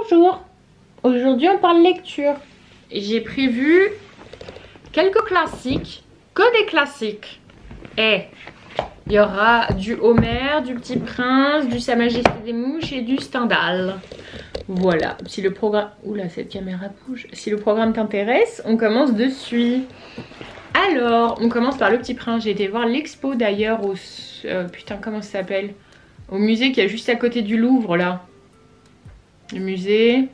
Bonjour, aujourd'hui on parle lecture. J'ai prévu quelques classiques, que des classiques. Et il y aura du Homer, du Petit Prince, du Sa Majesté des Mouches et du Stendhal. Voilà, si le programme... Oula, cette caméra bouge. Si le programme t'intéresse, on commence de suite. Alors, on commence par le Petit Prince. J'ai été voir l'expo d'ailleurs au... putain, comment ça s'appelle? Au musée qui est juste à côté du Louvre, là. Le musée,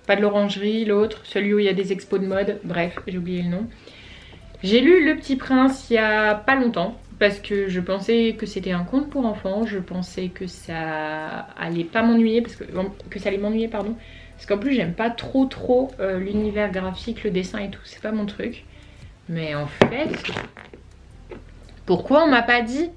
pas de l'orangerie, l'autre, celui où il y a des expos de mode, bref, j'ai oublié le nom. J'ai lu Le Petit Prince il y a pas longtemps, parce que je pensais que c'était un conte pour enfants, je pensais que ça allait pas m'ennuyer, que ça allait m'ennuyer, pardon. Parce qu'en plus j'aime pas trop l'univers graphique, le dessin et tout, c'est pas mon truc. Mais en fait, pourquoi on m'a pas dit?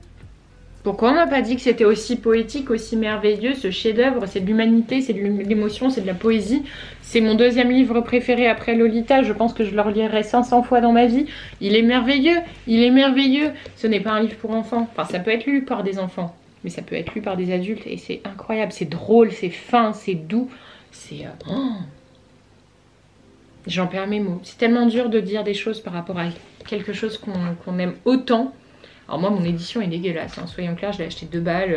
Pourquoi on m'a pas dit que c'était aussi poétique, aussi merveilleux, ce chef-d'œuvre? C'est de l'humanité, c'est de l'émotion, c'est de la poésie. C'est mon deuxième livre préféré après Lolita. Je pense que je le relirai 500 fois dans ma vie. Il est merveilleux, il est merveilleux. Ce n'est pas un livre pour enfants. Enfin, ça peut être lu par des enfants, mais ça peut être lu par des adultes. Et c'est incroyable, c'est drôle, c'est fin, c'est doux. C'est... J'en perds mes mots. C'est tellement dur de dire des choses par rapport à quelque chose qu'on aime autant. Alors moi mon édition est dégueulasse, hein. Soyons clairs, je l'ai acheté 2 balles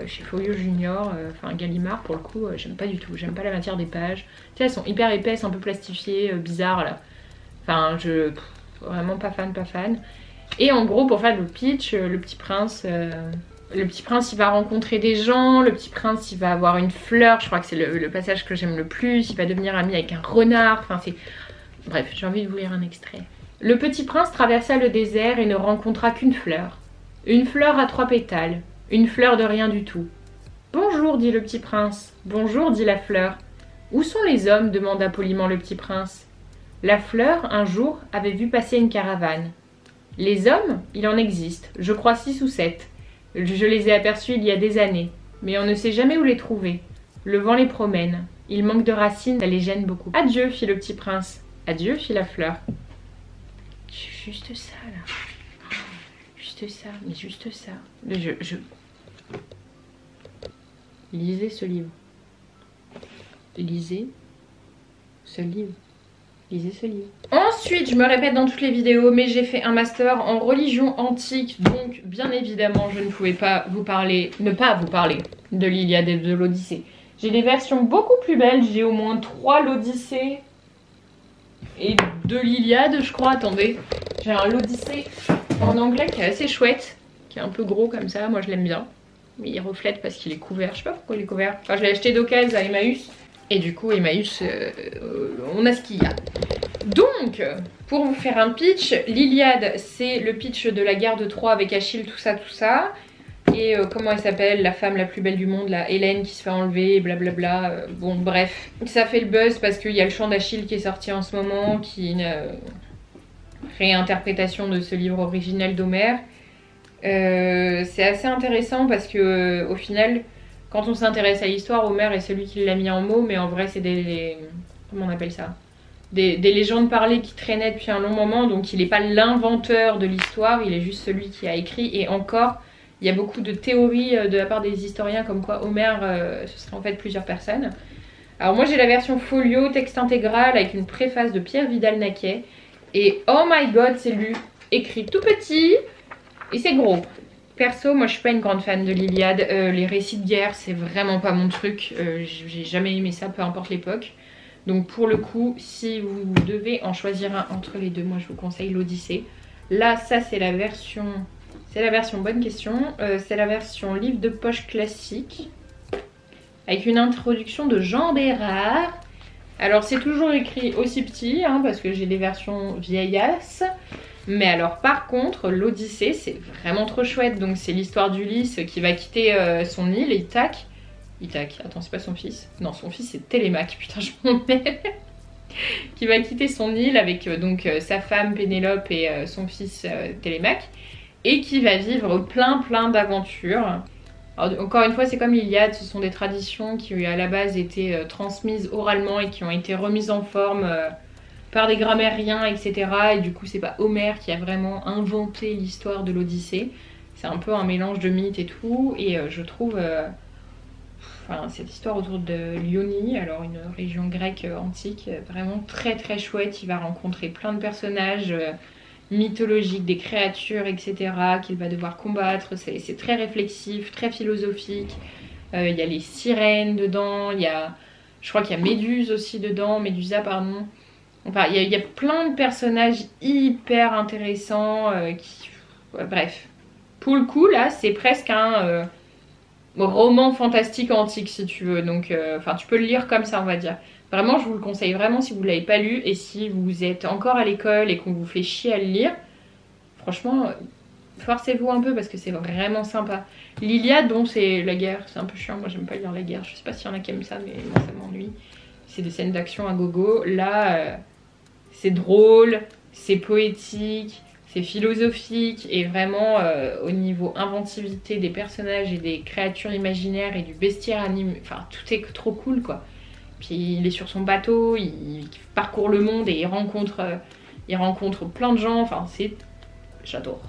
chez Folio Junior, enfin Gallimard pour le coup, j'aime pas du tout, j'aime pas la matière des pages. Tu sais, elles sont hyper épaisses, un peu plastifiées, bizarres là. Enfin vraiment pas fan, pas fan. Et en gros pour faire le pitch, le Petit Prince il va rencontrer des gens, le Petit Prince il va avoir une fleur, je crois que c'est le passage que j'aime le plus, il va devenir ami avec un renard, enfin c'est... Bref, j'ai envie de vous lire un extrait. Le Petit Prince traversa le désert et ne rencontra qu'une fleur. Une fleur à 3 pétales, une fleur de rien du tout. Bonjour, dit le Petit Prince. Bonjour, dit la fleur. Où sont les hommes? Demanda poliment le Petit Prince. La fleur, un jour, avait vu passer une caravane. Les hommes, il en existe, je crois 6 ou 7. Je les ai aperçus il y a des années, mais on ne sait jamais où les trouver. Le vent les promène. Ils manquent de racines, ça les gêne beaucoup. Adieu, fit le Petit Prince. Adieu, fit la fleur. Juste ça là, juste ça, mais juste ça. Lisez ce livre. Lisez ce livre. Lisez ce livre. Ensuite, je me répète dans toutes les vidéos, mais j'ai fait un master en religion antique, donc bien évidemment, je ne pouvais pas vous parler, ne pas vous parler de l'Iliade et de l'Odyssée. J'ai des versions beaucoup plus belles, j'ai au moins 3 l'Odyssée et 2 l'Iliade, je crois. Attendez, j'ai un l'Odyssée en anglais qui est assez chouette, qui est un peu gros comme ça, moi je l'aime bien. Mais il reflète parce qu'il est couvert, je sais pas pourquoi il est couvert. Enfin, je l'ai acheté d'occasion à Emmaüs. Et du coup, Emmaüs, on a ce qu'il y a. Donc, pour vous faire un pitch, l'Iliade, c'est le pitch de la guerre de Troie avec Achille, tout ça, tout ça. Et comment elle s'appelle, la femme la plus belle du monde, la Hélène qui se fait enlever, blablabla. Bon, bref. Ça fait le buzz parce qu'il y a le chant d'Achille qui est sorti en ce moment, qui est une réinterprétation de ce livre originel d'Homère. C'est assez intéressant parce que au final, quand on s'intéresse à l'histoire, Homère est celui qui l'a mis en mots, mais en vrai c'est des... comment on appelle ça? Des légendes parlées qui traînaient depuis un long moment, donc il n'est pas l'inventeur de l'histoire, il est juste celui qui a écrit. Et encore, il y a beaucoup de théories de la part des historiens comme quoi Homère, ce serait en fait plusieurs personnes. Alors moi j'ai la version folio, texte intégral, avec une préface de Pierre Vidal-Naquet. Et oh my god, c'est lu, écrit tout petit, et c'est gros. Perso, moi je suis pas une grande fan de l'Iliade, les récits de guerre c'est vraiment pas mon truc, j'ai jamais aimé ça, peu importe l'époque. Donc pour le coup, si vous devez en choisir un entre les deux, moi je vous conseille l'Odyssée. Là, ça c'est la version bonne question, c'est la version livre de poche classique, avec une introduction de Jean Bérard. Alors c'est toujours écrit aussi petit, hein, parce que j'ai des versions vieillasses. Mais alors par contre, l'Odyssée c'est vraiment trop chouette. Donc c'est l'histoire d'Ulysse qui va quitter son île, Ithaque. Attends, c'est pas son fils. Non, son fils c'est Télémaque, putain je m'en mets. Qui va quitter son île avec donc sa femme Pénélope et son fils Télémaque. Et qui va vivre plein d'aventures. Alors, encore une fois, c'est comme l'Iliade, ce sont des traditions qui à la base étaient transmises oralement et qui ont été remises en forme par des grammairiens, etc. Et du coup, c'est pas Homère qui a vraiment inventé l'histoire de l'Odyssée. C'est un peu un mélange de mythes et tout. Et je trouve enfin, cette histoire autour de l'Ionie, alors une région grecque antique, vraiment très très chouette. Il va rencontrer plein de personnages mythologiques, des créatures, etc. qu'il va devoir combattre. C'est très réflexif, très philosophique. Il y a les sirènes dedans, je crois qu'il y a Méduse aussi dedans, Médusa pardon. Enfin, il y a plein de personnages hyper intéressants bref. Pour le coup, là, c'est presque un roman fantastique antique, si tu veux. Donc, enfin, tu peux le lire comme ça, on va dire. Vraiment, je vous le conseille vraiment si vous ne l'avez pas lu. Et si vous êtes encore à l'école et qu'on vous fait chier à le lire, franchement, forcez-vous un peu parce que c'est vraiment sympa. L'Iliade, bon, c'est la guerre. C'est un peu chiant. Moi, j'aime pas lire la guerre. Je sais pas s'il y en a qui aiment ça, mais moi, ça m'ennuie. C'est des scènes d'action à gogo. Là, c'est drôle, c'est poétique, c'est philosophique. Et vraiment, au niveau inventivité des personnages et des créatures imaginaires et du bestiaire animé, enfin, tout est trop cool, quoi. Puis il est sur son bateau, il parcourt le monde et il rencontre plein de gens. Enfin, j'adore.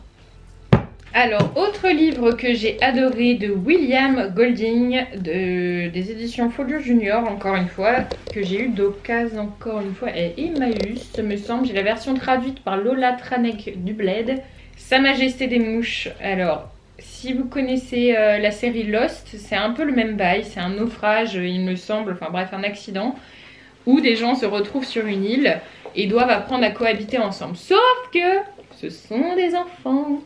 Alors, autre livre que j'ai adoré de William Golding, des éditions Folio Junior, encore une fois, que j'ai eu d'occasion, encore une fois, et Emmaüs, me semble. J'ai la version traduite par Lola Tranek du Bled. Sa Majesté des Mouches. Alors, si vous connaissez la série Lost, c'est un peu le même bail. C'est un naufrage, il me semble, enfin bref, un accident, où des gens se retrouvent sur une île et doivent apprendre à cohabiter ensemble. Sauf que ce sont des enfants.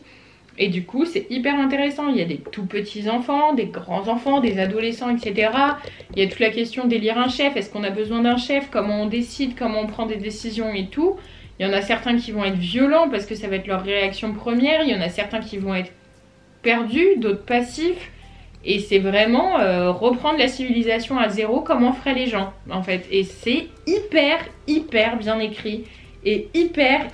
Et du coup, c'est hyper intéressant. Il y a des tout petits enfants, des grands enfants, des adolescents, etc. Il y a toute la question d'élire un chef. Est-ce qu'on a besoin d'un chef? Comment on décide? Comment on prend des décisions et tout. Il y en a certains qui vont être violents parce que ça va être leur réaction première. Il y en a certains qui vont être perdus, d'autres passifs. Et c'est vraiment reprendre la civilisation à zéro comme on ferait les gens, en fait. Et c'est hyper bien écrit. Et hyper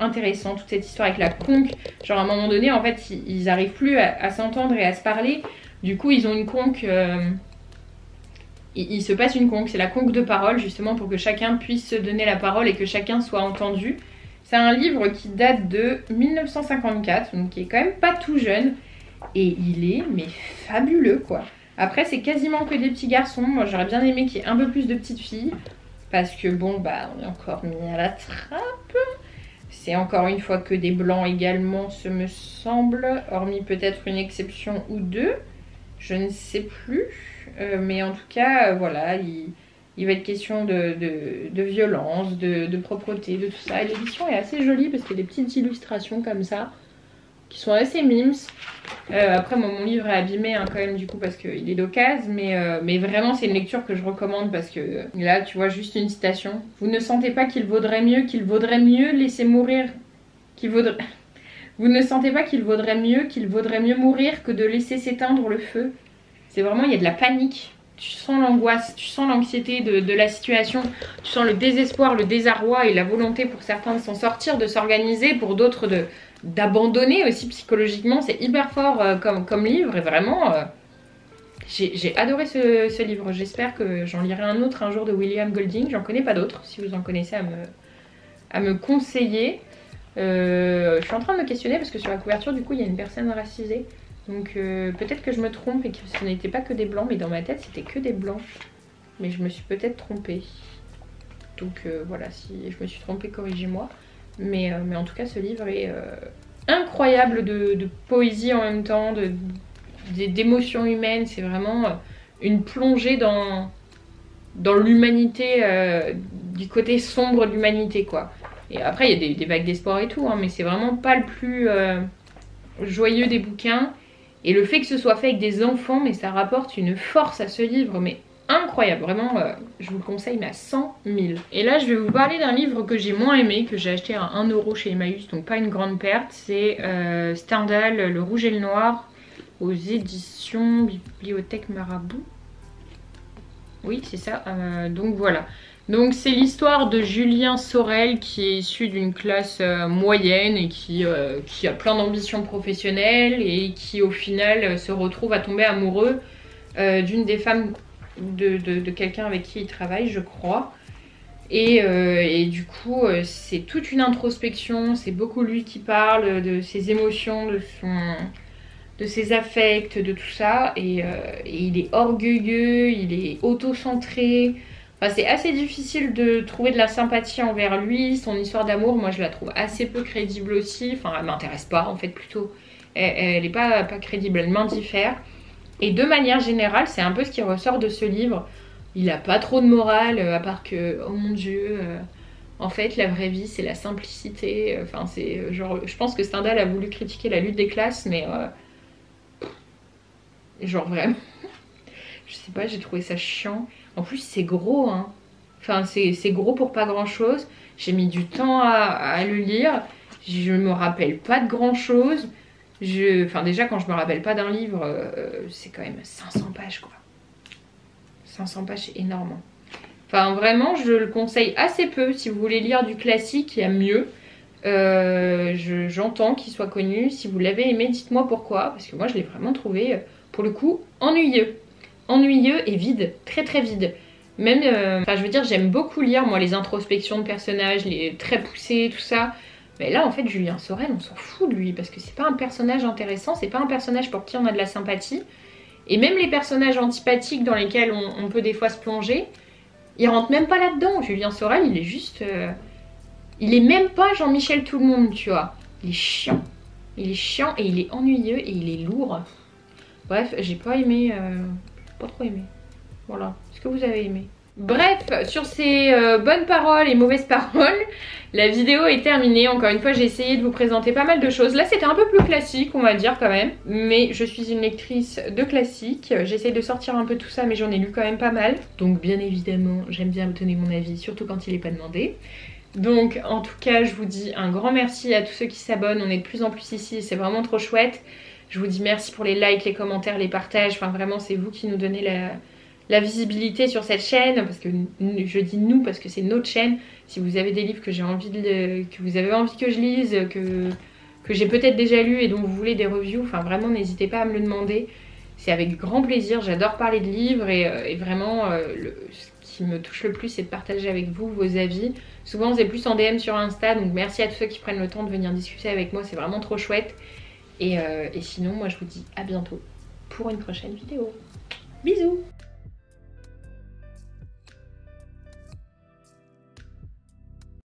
intéressant toute cette histoire avec la conque. Genre à un moment donné en fait ils arrivent plus à s'entendre et à se parler. Du coup ils ont une conque, il se passe une conque, c'est la conque de parole justement pour que chacun puisse se donner la parole et que chacun soit entendu. C'est un livre qui date de 1954, donc qui est quand même pas tout jeune. Et il est mais fabuleux quoi. Après c'est quasiment que des petits garçons, moi j'aurais bien aimé qu'il y ait un peu plus de petites filles. Parce que bon, bah, on est encore mis à la trappe. C'est encore une fois que des blancs également, ce me semble. Hormis peut-être une exception ou deux. Je ne sais plus. Mais en tout cas, voilà, il va être question de violence, de propreté, de tout ça. Et l'édition est assez jolie parce qu'il y a des petites illustrations comme ça. Qui sont assez mimes. Après moi, mon livre est abîmé hein, quand même du coup parce qu'il est d'occasion, mais vraiment c'est une lecture que je recommande parce que là tu vois juste une citation. Vous ne sentez pas qu'il vaudrait mieux laisser mourir, vous ne sentez pas qu'il vaudrait mieux mourir que de laisser s'éteindre le feu. C'est vraiment, il y a de la panique. Tu sens l'angoisse, tu sens l'anxiété de la situation, tu sens le désespoir, le désarroi et la volonté pour certains de s'en sortir, de s'organiser, pour d'autres d'abandonner aussi psychologiquement. C'est hyper fort comme livre et vraiment j'ai adoré ce livre. J'espère que j'en lirai un autre un jour de William Golding. J'en connais pas d'autres, si vous en connaissez à me conseiller. Je suis en train de me questionner parce que sur la couverture du coup il y a une personne racisée. Donc peut-être que je me trompe et que ce n'était pas que des blancs, mais dans ma tête c'était que des blancs. Mais je me suis peut-être trompée. Donc voilà, si je me suis trompée, corrigez-moi. Mais en tout cas ce livre est incroyable de poésie en même temps, d'émotions humaines. C'est vraiment une plongée dans l'humanité, du côté sombre de l'humanité quoi. Et après il y a des vagues d'espoir et tout, hein, mais c'est vraiment pas le plus joyeux des bouquins. Et le fait que ce soit fait avec des enfants, mais ça rapporte une force à ce livre, mais incroyable, vraiment, je vous le conseille, mais à 100 000. Et là, je vais vous parler d'un livre que j'ai moins aimé, que j'ai acheté à 1 € chez Emmaüs, donc pas une grande perte. C'est Stendhal, Le Rouge et le Noir, aux éditions Bibliothèque Marabout. Oui, c'est ça, donc voilà. Donc c'est l'histoire de Julien Sorel qui est issu d'une classe moyenne et qui a plein d'ambitions professionnelles et qui au final se retrouve à tomber amoureux d'une des femmes de quelqu'un avec qui il travaille, je crois. Et du coup c'est toute une introspection, c'est beaucoup lui qui parle de ses émotions, de ses affects, de tout ça. Et il est orgueilleux, il est auto-centré. Enfin, c'est assez difficile de trouver de la sympathie envers lui. Son histoire d'amour, moi je la trouve assez peu crédible aussi. Enfin, elle m'intéresse pas en fait plutôt. Elle est pas crédible, elle m'indiffère. Et de manière générale, c'est un peu ce qui ressort de ce livre. Il a pas trop de morale, à part que, oh mon dieu, en fait la vraie vie c'est la simplicité. Enfin, c'est genre, je pense que Stendhal a voulu critiquer la lutte des classes, mais genre vraiment, je sais pas, j'ai trouvé ça chiant. En plus c'est gros, hein. Enfin c'est gros pour pas grand chose. J'ai mis du temps à le lire. Je me rappelle pas de grand chose. Enfin déjà quand je me rappelle pas d'un livre, c'est quand même 500 pages quoi. 500 pages c'est énorme. Enfin vraiment je le conseille assez peu. Si vous voulez lire du classique, il y a mieux. J'entends qu'il soit connu. Si vous l'avez aimé, dites-moi pourquoi. Parce que moi je l'ai vraiment trouvé, pour le coup, ennuyeux. Ennuyeux et vide, très très vide. Même, enfin je veux dire, j'aime beaucoup lire moi les introspections de personnages, les traits poussés, tout ça. Mais là en fait Julien Sorel, on s'en fout de lui parce que c'est pas un personnage intéressant, c'est pas un personnage pour qui on a de la sympathie. Et même les personnages antipathiques dans lesquels on peut des fois se plonger, ils rentrent même pas là-dedans. Julien Sorel, il est juste, il est même pas Jean-Michel Tout-le-Monde, tu vois. Il est chiant. Il est chiant et il est ennuyeux et il est lourd. Bref, j'ai pas aimé. Pas trop aimé. Voilà. Est-ce que vous avez aimé? Bref, sur ces bonnes paroles et mauvaises paroles, la vidéo est terminée. Encore une fois, j'ai essayé de vous présenter pas mal de choses. Là, c'était un peu plus classique, on va dire quand même. Mais je suis une lectrice de classique. J'essaye de sortir un peu tout ça, mais j'en ai lu quand même pas mal. Donc, bien évidemment, j'aime bien donner mon avis, surtout quand il n'est pas demandé. Donc, en tout cas, je vous dis un grand merci à tous ceux qui s'abonnent. On est de plus en plus ici, c'est vraiment trop chouette. Je vous dis merci pour les likes, les commentaires, les partages. Enfin, vraiment, c'est vous qui nous donnez la visibilité sur cette chaîne. Parce que je dis nous parce que c'est notre chaîne. Si vous avez des livres que j'ai envie que vous avez envie que je lise, que j'ai peut-être déjà lu et dont vous voulez des reviews, enfin vraiment, n'hésitez pas à me le demander. C'est avec grand plaisir. J'adore parler de livres et vraiment, ce qui me touche le plus, c'est de partager avec vous vos avis. Souvent, c'est plus en DM sur Insta. Donc, merci à tous ceux qui prennent le temps de venir discuter avec moi. C'est vraiment trop chouette. Et sinon, moi je vous dis à bientôt pour une prochaine vidéo. Bisous!